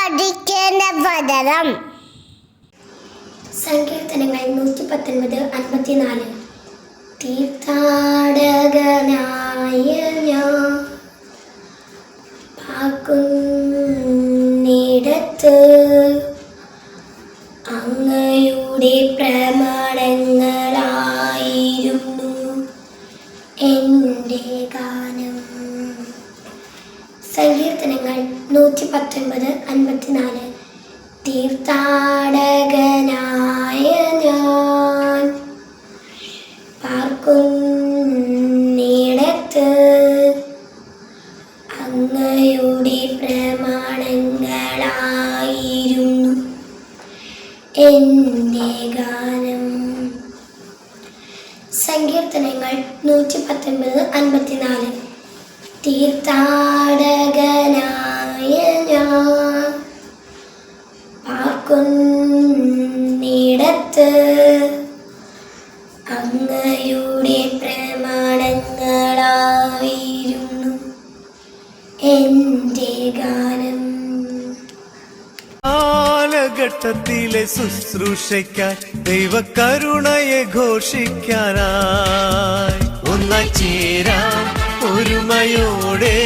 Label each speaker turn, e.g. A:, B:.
A: പഠിക്കേണ്ട പദം.
B: സങ്കീർത്തനങ്ങൾ 119:54. തീർത്ഥാടകനായ ഞാൻ പാർക്കുന്നിടത്ത് അങ്ങയുടെ പ്രമാണങ്ങളായിരുന്നു എൻ്റെ ഗാനം. സങ്കീർത്തനങ്ങൾ 119:54. തീർത്ഥാടകനായ ഞാൻ പാർക്കുന്നിടത്ത് അങ്ങയുടെ പ്രമാണങ്ങളായിരുന്നു എൻ്റെ ഗാനം. സങ്കീർത്തനങ്ങൾ 119:54. തീർത്ഥാടകനായ ഞാൻ പാർക്കുന്നിടത്ത് അങ്ങയുടെ പ്രമാണങ്ങളായിരുന്നു എൻ്റെ ഗാനം.
C: കാലഘട്ടത്തിലെ ശുശ്രൂഷയ്ക്കായി ദൈവകരുണയെ ഘോഷിക്കാനായി ഒന്നായി ചേരാം ഒരുമയോടെ.